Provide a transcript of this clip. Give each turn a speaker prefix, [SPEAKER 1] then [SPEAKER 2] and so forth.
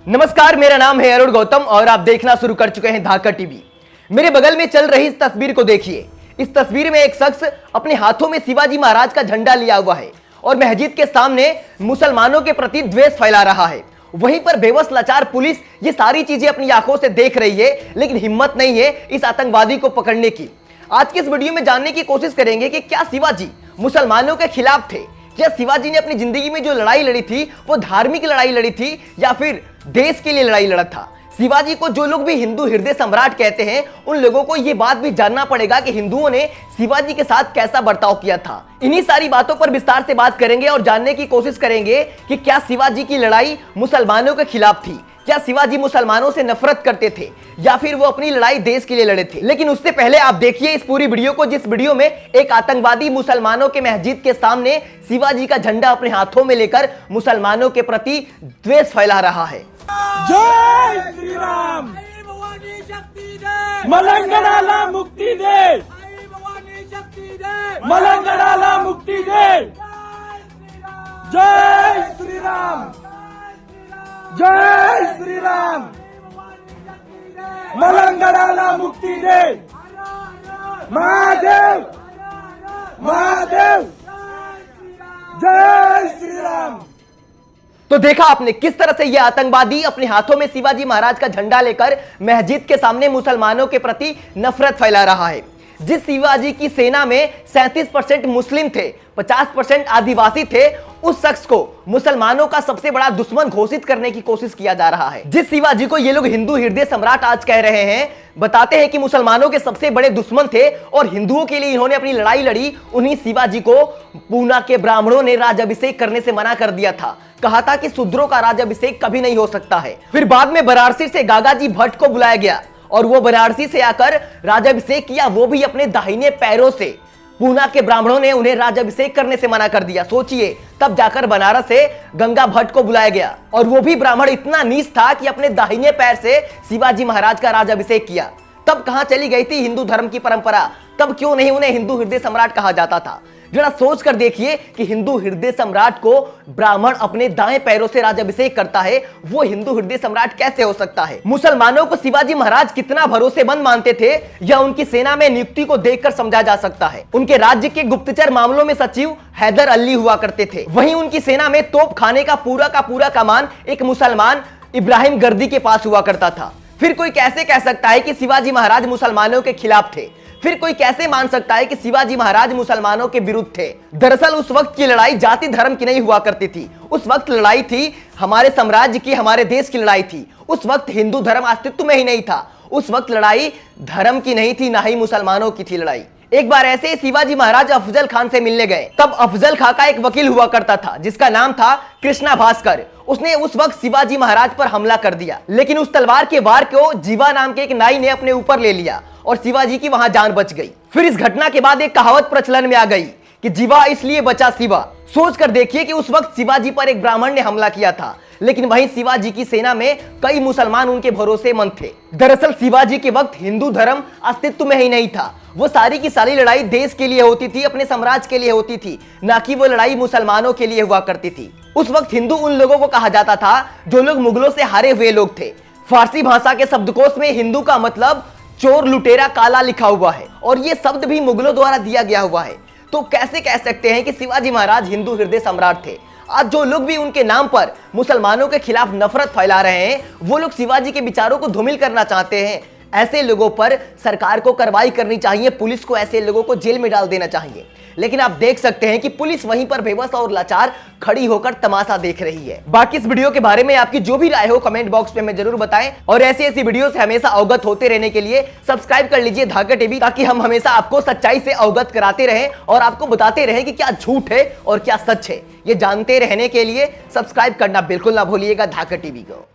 [SPEAKER 1] नमस्कार, मेरा नाम है अरुण गौतम और आप देखना शुरू कर चुके हैं धाकर टीवी। मेरे बगल में चल रही इस तस्वीर को देखिए। इस तस्वीर में एक शख्स अपने हाथों में शिवाजी महाराज का झंडा लिया हुआ है और मस्जिद के सामने मुसलमानों के प्रति द्वेष फैला रहा है। वहीं पर बेबस लाचार पुलिस ये सारी चीजें अपनी आंखों से देख रही है, लेकिन हिम्मत नहीं है इस आतंकवादी को पकड़ने की। आज के इस वीडियो में जानने की कोशिश करेंगे कि क्या शिवाजी मुसलमानों के खिलाफ थे? क्या शिवाजी ने अपनी जिंदगी में जो लड़ाई लड़ी थी वो धार्मिक लड़ाई लड़ी थी या फिर देश के लिए लड़ाई लड़ा था? शिवाजी को जो लोग भी हिंदू हृदय सम्राट कहते हैं, उन लोगों को यह बात भी जानना पड़ेगा कि हिंदुओं ने शिवाजी के साथ कैसा बर्ताव किया था। इन्हीं सारी बातों पर विस्तार से बात करेंगे और जानने की कोशिश करेंगे कि क्या शिवाजी की लड़ाई मुसलमानों के खिलाफ थी? क्या शिवाजी मुसलमानों से नफरत करते थे या फिर वो अपनी लड़ाई देश के लिए लड़े थे? लेकिन उससे पहले आप देखिए इस पूरी वीडियो को, जिस वीडियो में एक आतंकवादी मुसलमानों के मस्जिद के सामने शिवाजी का झंडा अपने हाथों में लेकर मुसलमानों के प्रति द्वेष फैला रहा है।
[SPEAKER 2] जय श्री राम। मलंगडाला मुक्ति दे, मलंगडाला मुक्ति दे। जय श्री राम, जय श्री राम। मलंगडाला मुक्ति दे। महादेव, महादेव। जय श्री राम।
[SPEAKER 1] तो देखा आपने किस तरह से यह आतंकवादी अपने हाथों में शिवाजी महाराज का झंडा लेकर मस्जिद के सामने मुसलमानों के प्रति नफरत फैला रहा है। जिस शिवाजी की सेना में 37% मुस्लिम थे, 50% आदिवासी थे, उस शख्स को मुसलमानों का सबसे बड़ा दुश्मन घोषित करने की कोशिश किया जा रहा है। जिस शिवाजी को ये लोग हिंदू हृदय सम्राट आज कह रहे हैं, बताते हैं कि मुसलमानों के सबसे बड़े दुश्मन थे और हिंदुओं के लिए इन्होंने अपनी लड़ाई लड़ी, उन्हीं शिवाजी को पूना के ब्राह्मणों ने राज्याभिषेक करने से मना कर दिया था। कहा था कि शूद्रों का राज्याभिषेक कभी नहीं हो सकता है। फिर बाद में वाराणसी से गागाजी भट्ट को बुलाया गया और वो वाराणसी से आकर राज्याभिषेक किया, वो भी अपने दाहिने पैरों से। पूना के ब्राह्मणों ने उन्हें राज्याभिषेक करने से मना कर दिया। सोचिए, तब जाकर बनारस से गंगा भट्ट को बुलाया गया और वो भी ब्राह्मण इतना नीच था कि अपने दाहिने पैर से शिवाजी महाराज का राज्याभिषेक किया। तब कहां चली गई थी हिंदू धर्म की परंपरा? तब क्यों नहीं उन्हें हिंदू हृदय सम्राट कहा जाता था? जरा सोच कर देखिए कि हिंदू हृदय सम्राट को ब्राह्मण अपने दाएं पैरों से राज्याभिषेक करता है, वो हिंदू हृदय सम्राट कैसे हो सकता है? मुसलमानों को शिवाजी महाराज कितना भरोसेमंद मानते थे या उनकी सेना में नियुक्ति को देखकर समझा जा सकता है। उनके राज्य के गुप्तचर मामलों में सचिव हैदर अली हुआ करते थे। वहीं उनकी सेना में तोप खाने का पूरा कमान एक मुसलमान इब्राहिम गर्दी के पास हुआ करता था। फिर कोई कैसे कह सकता है कि शिवाजी महाराज मुसलमानों के खिलाफ थे? फिर कोई कैसे मान सकता है कि शिवाजी महाराज मुसलमानों के विरुद्ध थे? दरअसल उस वक्त की लड़ाई जाति धर्म की नहीं हुआ करती थी। उस वक्त लड़ाई थी हमारे साम्राज्य की, हमारे देश की लड़ाई थी। उस वक्त हिंदू धर्म अस्तित्व में ही नहीं था। उस वक्त लड़ाई धर्म की नहीं थी, ना ही मुसलमानों की थी लड़ाई। एक बार ऐसे शिवाजी महाराज अफजल खान से मिलने गए। तब अफजल खां का एक वकील हुआ करता था जिसका नाम था कृष्णा भास्कर। उसने उस वक्त शिवाजी महाराज पर हमला कर दिया, लेकिन उस तलवार के वार को जीवा नाम के एक नाई ने अपने ऊपर ले लिया और शिवाजी की वहां जान बच गई। फिर इस घटना के बाद एक कहावत प्रचलन में आ गई कि जीवा इसलिए बचा शिवा। सोच कर देखिए कि उस वक्त शिवाजी पर एक ब्राह्मण ने हमला किया था, लेकिन वहीं शिवाजी की सेना में कई मुसलमान उनके भरोसेमंद थे। दरअसल शिवाजी के वक्त हिंदू धर्म अस्तित्व में ही नहीं था। वो सारी की सारी लड़ाई देश के लिए होती थी, अपने साम्राज्य के लिए होती थी, ना कि वो लड़ाई मुसलमानों के लिए हुआ करती थी। उस वक्त हिंदू उन लोगों को कहा जाता था जो लोग मुगलों से हारे हुए लोग थे। फारसी भाषा के शब्दकोश में हिंदू का मतलब चोर, लुटेरा, काला लिखा हुआ है और ये शब्द भी मुगलों द्वारा दिया गया हुआ है। तो कैसे कह सकते हैं कि शिवाजी महाराज हिंदू हृदय सम्राट थे? आज जो लोग भी उनके नाम पर मुसलमानों के खिलाफ नफरत फैला रहे हैं, वो लोग शिवाजी के विचारों को धूमिल करना चाहते हैं। ऐसे लोगों पर सरकार को कार्रवाई करनी चाहिए, पुलिस को ऐसे लोगों को जेल में डाल देना चाहिए। लेकिन आप देख सकते हैं कि पुलिस वहीं पर बेबस और लाचार खड़ी होकर तमाशा देख रही है। बाकी इस वीडियो के बारे में आपकी जो भी राय हो कमेंट बॉक्स में जरूर बताएं और ऐसी वीडियो से हमेशा अवगत होते रहने के लिए सब्सक्राइब कर लीजिए धाकर टीवी, ताकि हम हमेशा आपको सच्चाई से अवगत कराते रहें और आपको बताते रहें कि क्या झूठ है और क्या सच है। ये जानते रहने के लिए सब्सक्राइब करना बिल्कुल ना भूलिएगा धाकर टीवी को।